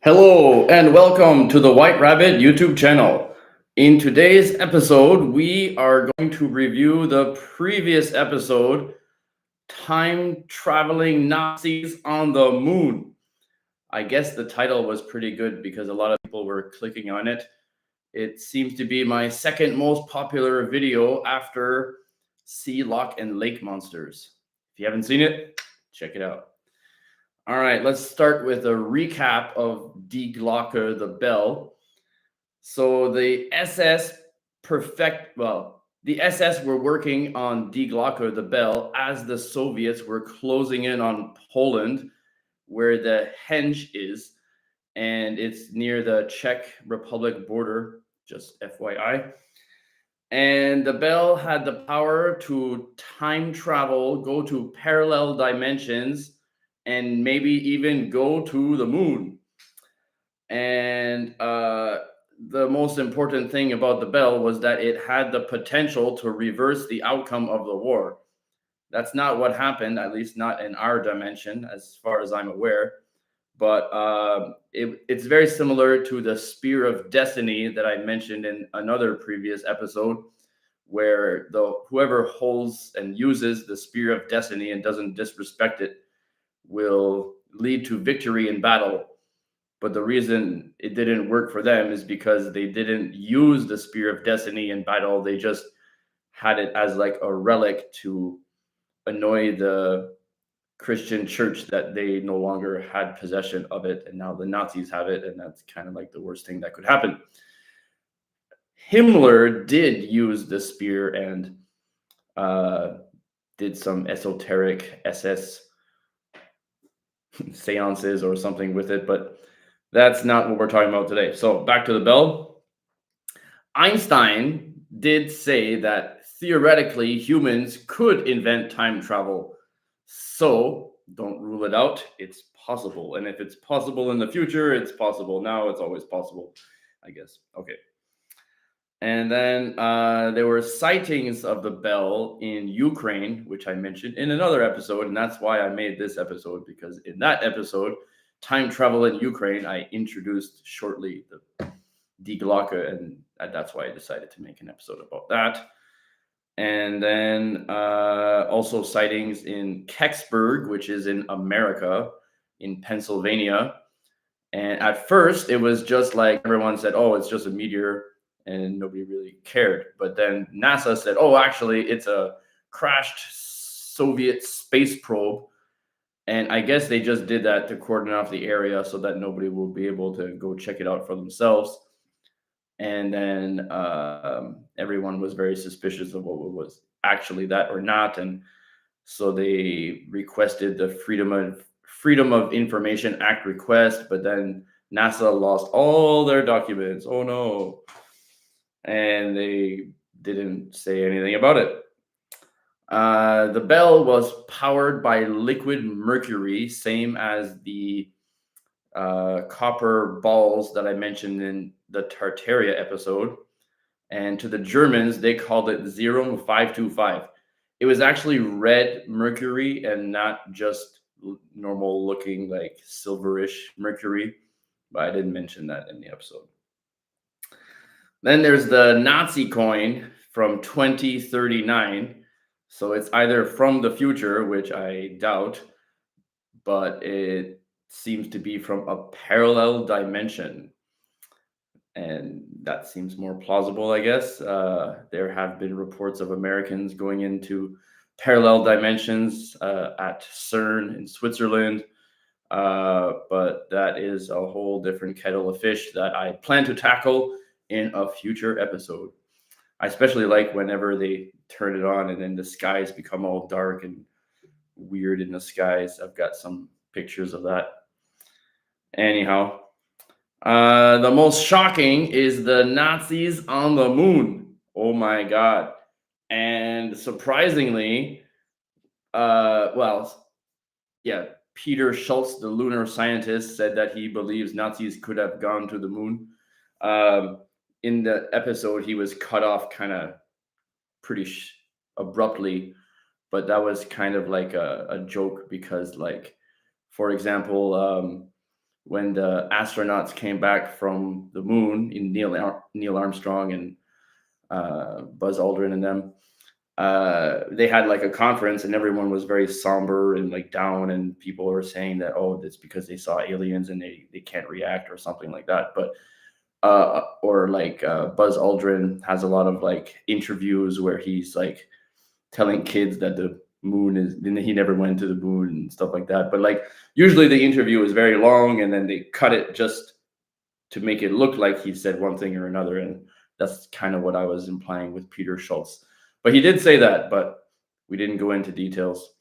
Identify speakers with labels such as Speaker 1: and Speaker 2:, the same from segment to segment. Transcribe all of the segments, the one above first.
Speaker 1: Hello and welcome to the White Rabbit YouTube channel. In today's episode, we are going to review the previous episode, Time Traveling Nazis on the Moon. I guess the title was pretty good because a lot of people were clicking on it. It seems to be my second most popular video after Sea Lock and Lake Monsters. If you haven't seen it, check it out. All right, let's start with a recap of Die Glocke, the bell. So the SS were working on Die Glocke, the bell, as the Soviets were closing in on Poland, where the Henge is, and it's near the Czech Republic border, just FYI. And the bell had the power to time travel, go to parallel dimensions, and maybe even go to the moon. And the most important thing about the bell was that it had the potential to reverse the outcome of the war. That's not what happened, at least not in our dimension, as far as I'm aware. But it's very similar to the Spear of Destiny that I mentioned in another previous episode, where whoever holds and uses the Spear of Destiny and doesn't disrespect it will lead to victory in battle. But the reason it didn't work for them is because they didn't use the Spear of Destiny in battle. They just had it as like a relic to annoy the Christian church that they no longer had possession of it, and now the Nazis have it, and that's kind of like the worst thing that could happen. Himmler did use the spear and did some esoteric SS seances or something with it, but that's not what we're talking about today. So back to the bell. Einstein did say that theoretically humans could invent time travel. So don't rule it out. It's possible. And if it's possible in the future, it's possible now. It's always possible, I guess. Okay. And then there were sightings of the bell in Ukraine, which I mentioned in another episode. And that's why I made this episode, because in that episode, Time Travel in Ukraine, I introduced shortly the Die Glocke, and that's why I decided to make an episode about that. And then also sightings in Kecksburg, which is in America, in Pennsylvania. And at first, it was just like everyone said, oh, it's just a meteor, and nobody really cared. But then NASA said, oh, actually, it's a crashed Soviet space probe. And I guess they just did that to cordon off the area so that nobody will be able to go check it out for themselves. And then everyone was very suspicious of what was actually that or not. And so they requested the Freedom of Information Act request, but then NASA lost all their documents. Oh no. And they didn't say anything about it. The bell was powered by liquid mercury, same as the copper balls that I mentioned in the Tartaria episode. And to the Germans, they called it 0525. It was actually red mercury and not just normal looking like silverish mercury, but I didn't mention that in the episode. Then there's the Nazi coin from 2039. So it's either from the future, which I doubt, but it seems to be from a parallel dimension. And that seems more plausible, I guess. There have been reports of Americans going into parallel dimensions at CERN in Switzerland. But that is a whole different kettle of fish that I plan to tackle in a future episode. I especially like whenever they turn it on and then the skies become all dark and weird in the skies. I've got some pictures of that. Anyhow, the most shocking is the Nazis on the moon. Oh my God. And surprisingly, Peter Schultz, the lunar scientist, said that he believes Nazis could have gone to the moon. In the episode, he was cut off kind of pretty abruptly, but that was kind of like a joke because, like, for example, when the astronauts came back from the moon in Neil Armstrong and Buzz Aldrin and them. They had like a conference and everyone was very somber and like down, and people were saying that, oh, that's because they saw aliens and they can't react or something like that. But or like Buzz Aldrin has a lot of like interviews where he's like telling kids that the moon is, and he never went to the moon and stuff like that. But like usually the interview is very long and then they cut it just to make it look like he said one thing or another. And that's kind of what I was implying with Peter Schultz. But he did say that, but we didn't go into details.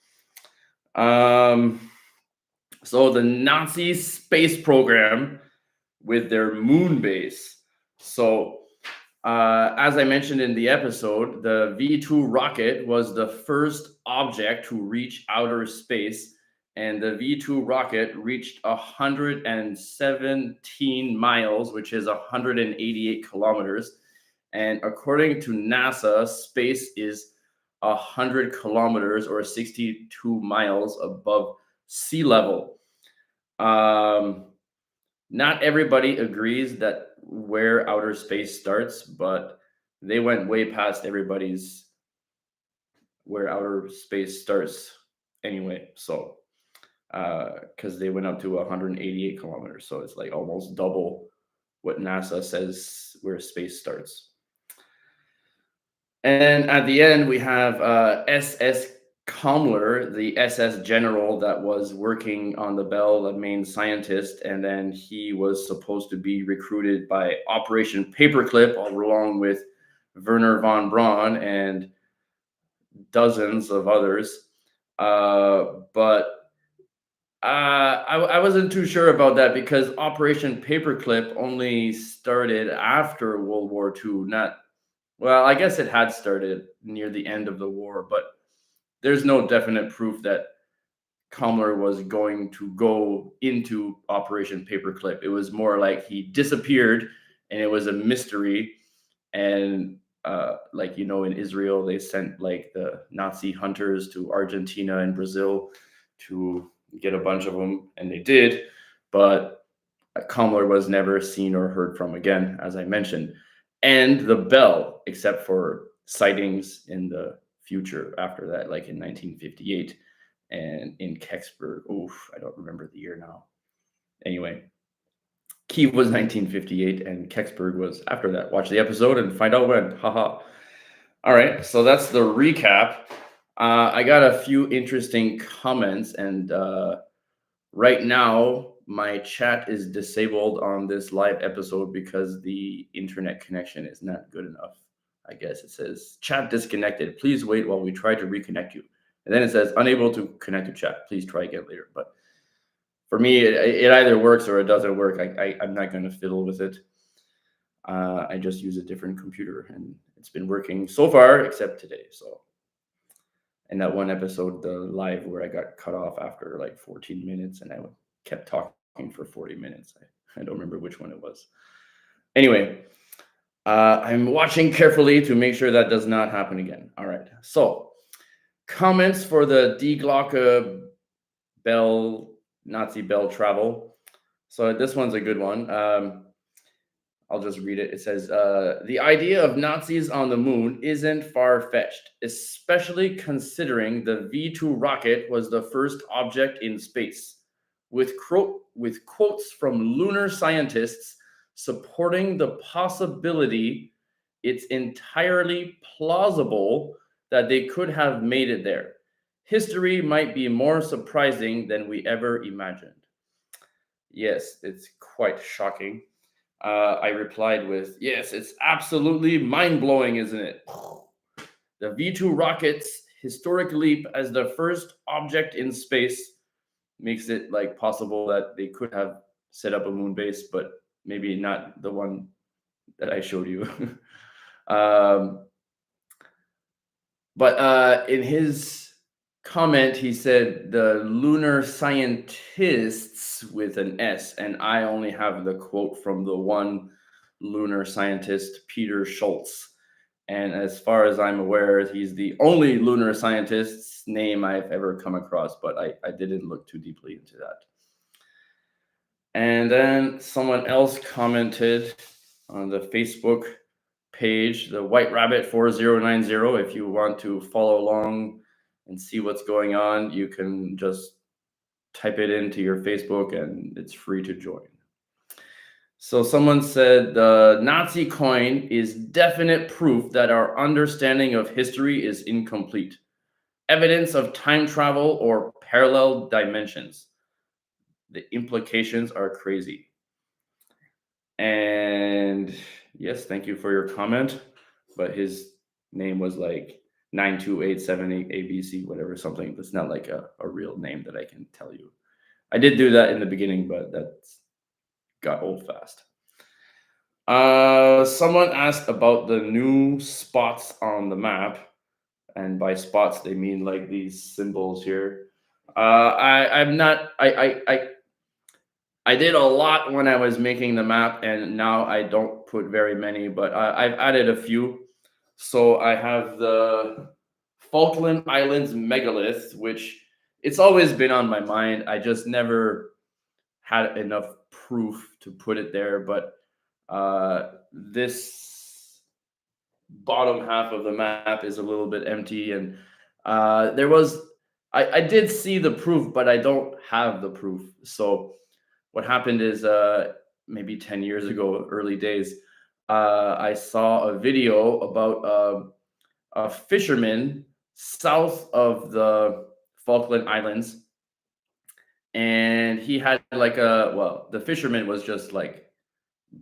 Speaker 1: So the Nazi space program with their moon base. So as I mentioned in the episode, the V2 rocket was the first object to reach outer space, and the V2 rocket reached 117 miles, which is 188 kilometers. And according to NASA, space is 100 kilometers or 62 miles above sea level. Not everybody agrees that where outer space starts, but they went way past everybody's where outer space starts anyway. So, because they went up to 188 kilometers, so it's like almost double what NASA says where space starts. And at the end, we have SS Kammler, the SS general that was working on the Bell, the main scientist, and then he was supposed to be recruited by Operation Paperclip, along with Werner von Braun and dozens of others. But I wasn't too sure about that because Operation Paperclip only started after World War II, not, well, I guess it had started near the end of the war, but there's no definite proof that Kammler was going to go into Operation Paperclip. It was more like he disappeared and it was a mystery. And like, in Israel, they sent like the Nazi hunters to Argentina and Brazil to get a bunch of them, and they did. But Kammler was never seen or heard from again, as I mentioned. And the Bell, except for sightings in the future after that, like in 1958 and in Kecksburg. Oof, I don't remember the year now. Anyway, Kiev was 1958 and Kecksburg was after that. Watch the episode and find out when. Haha. All right, so that's the recap. I got a few interesting comments, and right now my chat is disabled on this live episode because the internet connection is not good enough. I guess it says chat disconnected. Please wait while we try to reconnect you. And then it says unable to connect to chat. Please try again later. But for me, it either works or it doesn't work. I'm not going to fiddle with it. I just use a different computer, and it's been working so far, except today. So, and that one episode, the live where I got cut off after like 14 minutes, and I kept talking for 40 minutes. I don't remember which one it was. Anyway, I'm watching carefully to make sure that does not happen again. All right. So, comments for the Die Glocke Bell, Nazi Bell travel. So this one's a good one. I'll just read it. It says, the idea of Nazis on the moon isn't far-fetched, especially considering the V2 rocket was the first object in space, with quotes from lunar scientists supporting the possibility it's entirely plausible that they could have made it there. History might be more surprising than we ever imagined. Yes, it's quite shocking. I replied with, yes, it's absolutely mind-blowing, isn't it? The V2 rocket's historic leap as the first object in space makes it like possible that they could have set up a moon base, but maybe not the one that I showed you. But in his comment, he said the lunar scientists with an S, and I only have the quote from the one lunar scientist, Peter Schultz. And as far as I'm aware, he's the only lunar scientist's name I've ever come across, but I didn't look too deeply into that. And then someone else commented on the Facebook page, the White Rabbit 4090. If you want to follow along and see what's going on, you can just type it into your Facebook and it's free to join. So someone said the Nazi coin is definite proof that our understanding of history is incomplete. Evidence of time travel or parallel dimensions. The implications are crazy. And yes, thank you for your comment. But his name was like 92878 ABC, whatever, something. That's not like a real name that I can tell you. I did do that in the beginning, but that got old fast. Someone asked about the new spots on the map, and by spots they mean like these symbols here. I'm not. I did a lot when I was making the map, and now I don't put very many, but I've added a few. So I have the Falkland Islands megalith, which it's always been on my mind. I just never had enough proof to put it there, but this bottom half of the map is a little bit empty, and there was I did see the proof, but I don't have the proof. So what happened is maybe 10 years ago, early days, I saw a video about a fisherman south of the Falkland Islands, and he had like the fisherman was just like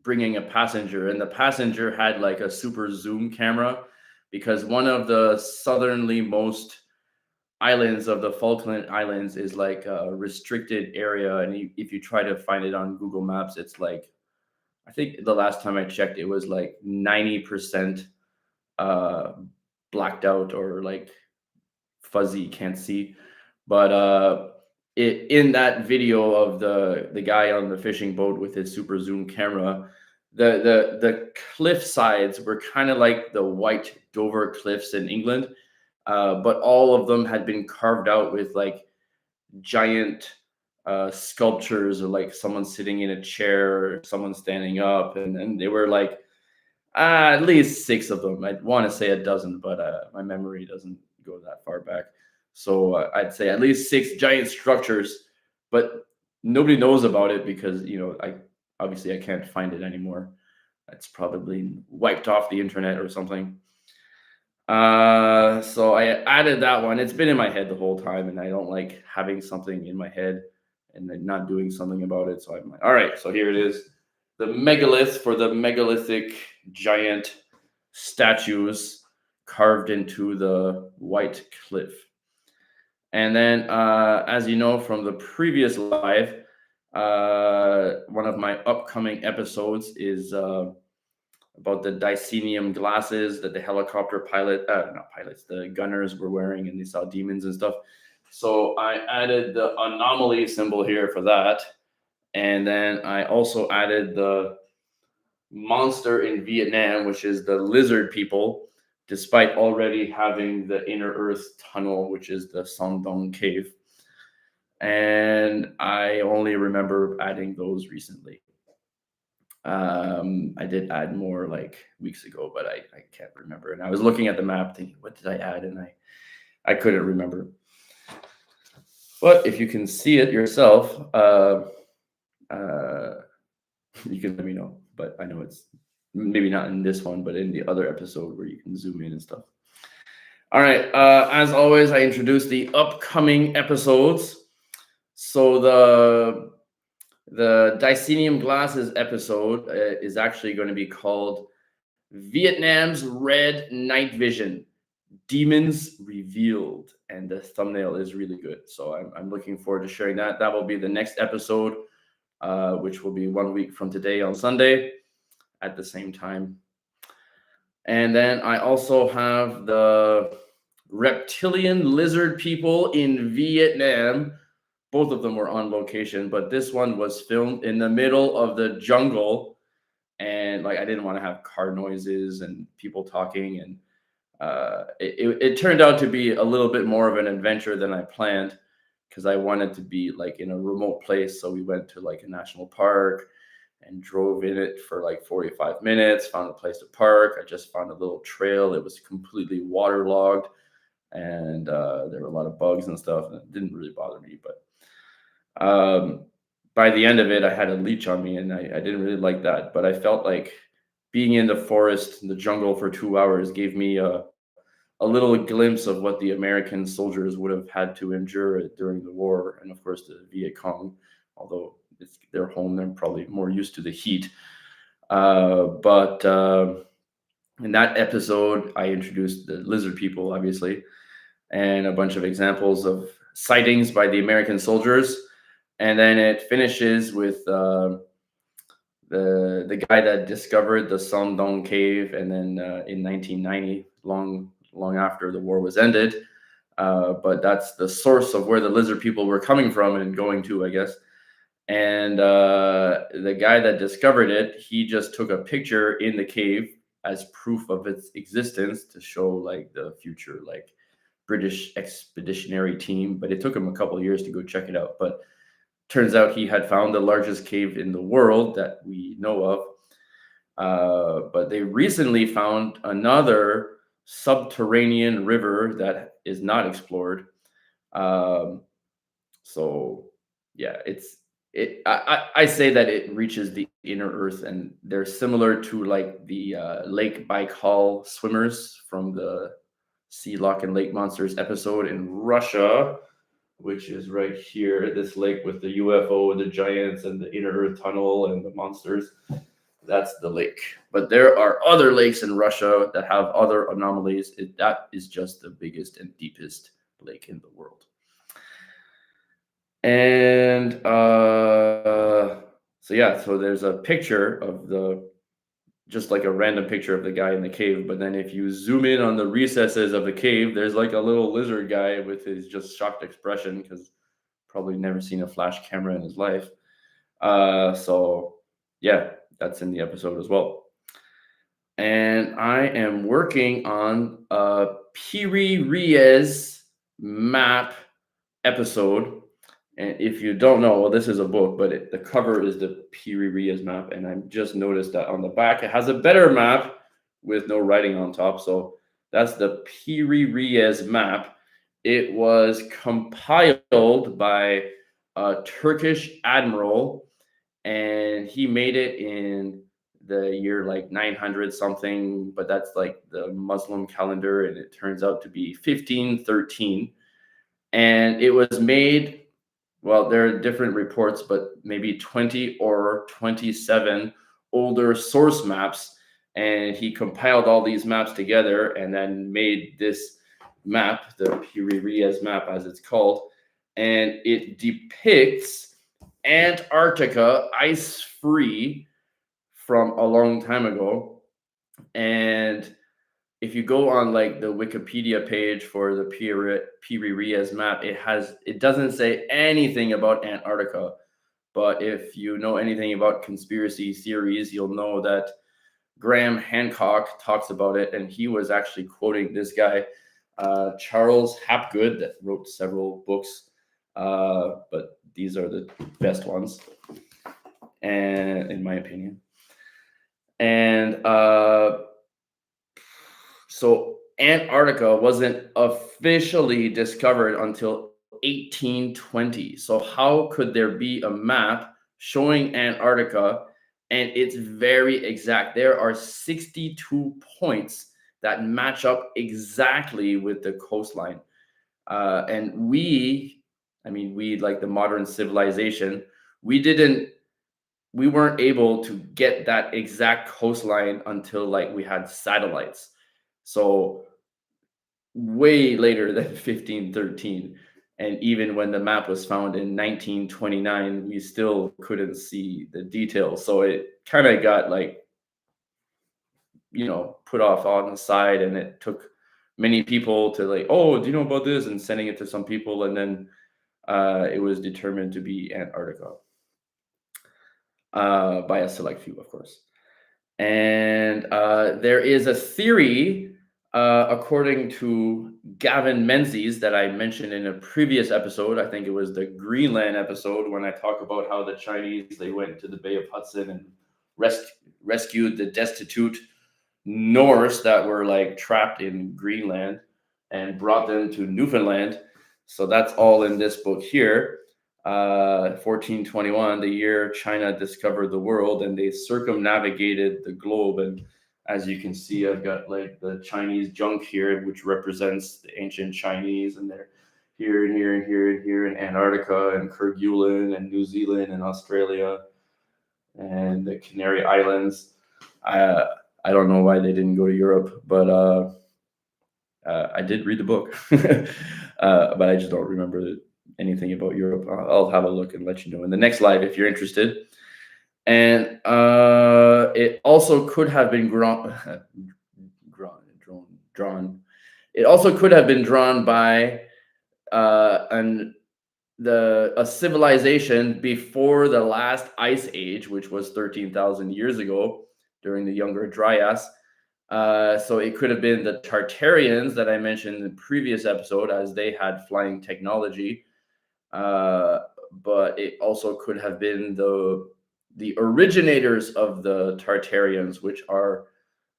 Speaker 1: bringing a passenger, and the passenger had like a super zoom camera, because one of the southernly most islands of the Falkland Islands is like a restricted area, and if you try to find it on Google Maps, it's like, I think the last time I checked, it was like 90% uh, blacked out or like fuzzy, can't see. But in that video of the guy on the fishing boat with his super zoom camera, the cliff sides were kind of like the White Dover cliffs in England, but all of them had been carved out with like giant sculptures, or like someone sitting in a chair or someone standing up, and they were like at least six of them. I want to say a dozen, but my memory doesn't go that far back. So I'd say at least six giant structures, but nobody knows about it because I obviously I can't find it anymore. It's probably wiped off the internet or something. So I added that one. It's been in my head the whole time, and I don't like having something in my head and then not doing something about it. So I'm like, all right, so here it is. The megalith for the megalithic giant statues carved into the white cliff. And then, as you know from the previous live, one of my upcoming episodes is about the dicenium glasses that the helicopter not pilots, the gunners were wearing, and they saw demons and stuff. So I added the anomaly symbol here for that. And then I also added the monster in Vietnam, which is the lizard people, despite already having the inner earth tunnel, which is the Son Dong cave. And I only remember adding those recently. I did add more like weeks ago, but I can't remember. And I was looking at the map thinking, what did I add? And I couldn't remember. But if you can see it yourself, you can let me know. But I know it's maybe not in this one, but in the other episode where you can zoom in and stuff. All right. As always, I introduce the upcoming episodes. So the Dicenium Glasses episode is actually going to be called Vietnam's Red Night Vision, Demons Revealed. And the thumbnail is really good. So I'm looking forward to sharing that. That will be the next episode, which will be 1 week from today on Sunday at the same time. And then I also have the reptilian lizard people in Vietnam. Both of them were on location, but this one was filmed in the middle of the jungle. And like, I didn't want to have car noises and people talking. And it turned out to be a little bit more of an adventure than I planned, because I wanted to be like in a remote place. So we went to like a national park and drove in it for like 45 minutes, found a place to park. I just found a little trail. It was completely waterlogged, and there were a lot of bugs and stuff, and it didn't really bother me. But by the end of it, I had a leech on me, and I didn't really like that. But I felt like being in the forest, in the jungle for 2 hours gave me a little glimpse of what the American soldiers would have had to endure during the war, and of course the Viet Cong. Although it's their home, they're probably more used to the heat. But in that episode, I introduced the lizard people, obviously, and a bunch of examples of sightings by the American soldiers. And then it finishes with the guy that discovered the Sondong cave, and then in 1990, long after the war was ended. But that's the source of where the lizard people were coming from and going to, I guess. And the guy that discovered it, he just took a picture in the cave as proof of its existence to show like the future like British expeditionary team. But it took him a couple of years to go check it out. But turns out he had found the largest cave in the world that we know of. But they recently found another subterranean river that is not explored. Um, so yeah, I say that it reaches the inner earth, and they're similar to like the Lake Baikal swimmers from the Sea Loch and Lake Monsters episode in Russia, which is right here, this lake with the UFO, the giants, and the inner earth tunnel and the monsters. That's the lake. But there are other lakes in Russia that have other anomalies. That is just the biggest and deepest lake in the world. And so there's a picture of just like a random picture of the guy in the cave. But then if you zoom in on the recesses of the cave, there's like a little lizard guy with his just shocked expression, because probably never seen a flash camera in his life. So yeah, that's in the episode as well. And I am working on a Piri Reis map episode. And if you don't know, well, this is a book, but the cover is the Piri Reis map. And I just noticed that on the back, it has a better map with no writing on top. So that's the Piri Reis map. It was compiled by a Turkish admiral, and he made it in the year like 900 something, but that's like the Muslim calendar, and it turns out to be 1513. And it was made, well, there are different reports, but maybe 20 or 27 older source maps. And he compiled all these maps together and then made this map, the Piri Reis map, as it's called. And it depicts Antarctica ice free from a long time ago. And if you go on like the Wikipedia page for the Piri Reis map, it doesn't say anything about Antarctica. But if you know anything about conspiracy theories, you'll know that Graham Hancock talks about it, and he was actually quoting this guy, Charles Hapgood, that wrote several books, but these are the best ones, and in my opinion. And so Antarctica wasn't officially discovered until 1820. So how could there be a map showing Antarctica? And it's very exact. There are 62 points that match up exactly with the coastline. And we like the modern civilization, we weren't able to get that exact coastline until like we had satellites. So way later than 1513. And even when the map was found in 1929, we still couldn't see the details. So it kind of got like, put off on the side, and it took many people to like, oh, do you know about this? And sending it to some people. And then it was determined to be Antarctica by a select few, of course. And there is a theory According to Gavin Menzies, that I mentioned in a previous episode, I think it was the Greenland episode, when I talk about how the Chinese, they went to the Bay of Hudson and rescued the destitute Norse that were like trapped in Greenland and brought them to Newfoundland. So that's all in this book here. 1421, the year China discovered the world, and they circumnavigated the globe. And as you can see, I've got like the Chinese junk here, which represents the ancient Chinese, and they're here and here and here and here in Antarctica and Kerguelen and New Zealand and Australia and the Canary Islands. I don't know why they didn't go to Europe, but I did read the book, but I just don't remember anything about Europe. I'll have a look and let you know in the next live if you're interested. And it also could have been drawn. It also could have been drawn by a civilization before the last ice age, which was 13,000 years ago during the Younger Dryas. So it could have been the Tartarians that I mentioned in the previous episode, as they had flying technology. But it also could have been the originators of the Tartarians, which are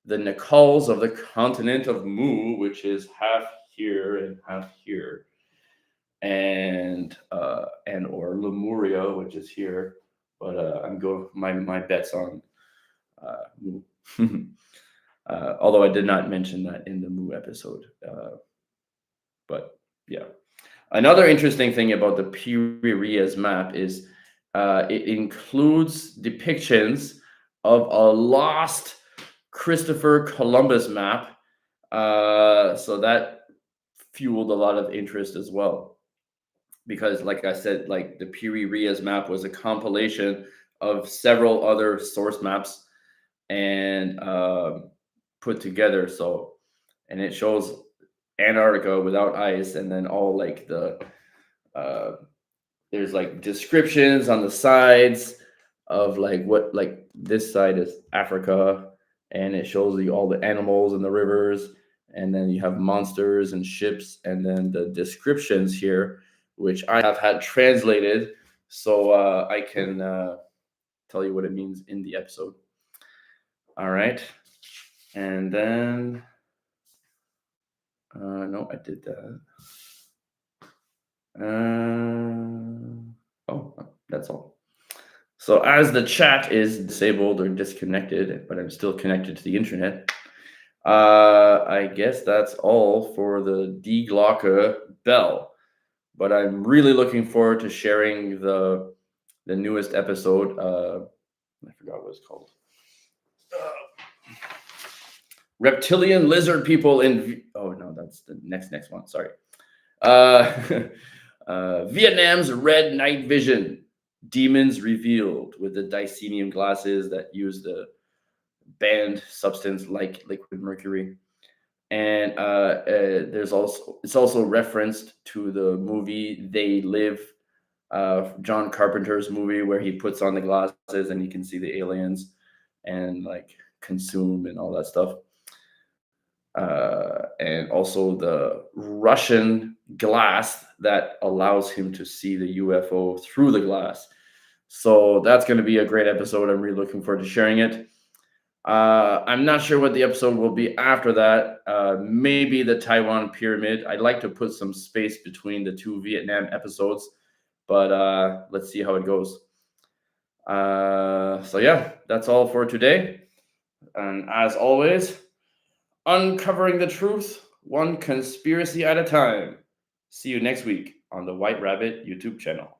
Speaker 1: the Nicals of the continent of Mu, which is half here and half here, and or Lemuria, which is here. But I'm going my bets on Mu. Although I did not mention that in the Mu episode. But yeah. Another interesting thing about the Piri-Reis map is it includes depictions of a lost Christopher Columbus map. So that fueled a lot of interest as well. Because like I said, like the Piri-Reis map was a compilation of several other source maps and put together. So, and it shows Antarctica without ice, and then all like the there's like descriptions on the sides of like what, like this side is Africa, and it shows you all the animals in the rivers, and then you have monsters and ships, and then the descriptions here, which I have had translated so I can tell you what it means in the episode. All right, and then no, I did that. Oh, that's all. So as the chat is disabled or disconnected, but I'm still connected to the internet, I guess that's all for the Die Glocke bell. But I'm really looking forward to sharing the newest episode. I forgot what it's called. Reptilian lizard people in. Oh no, that's the next one. Sorry. Vietnam's red night vision. Demons revealed, with the dicenium glasses that use the banned substance like liquid mercury. And it's also referenced to the movie They Live, John Carpenter's movie, where he puts on the glasses and you can see the aliens and like consume and all that stuff. And also the Russian glass that allows him to see the UFO through the glass. So that's going to be a great episode. I'm really looking forward to sharing it. I'm not sure what the episode will be after that. Maybe the Taiwan pyramid. I'd like to put some space between the two Vietnam episodes, but let's see how it goes. So yeah, that's all for today. And as always, uncovering the truth, one conspiracy at a time. See you next week on the White Rabbit YouTube channel.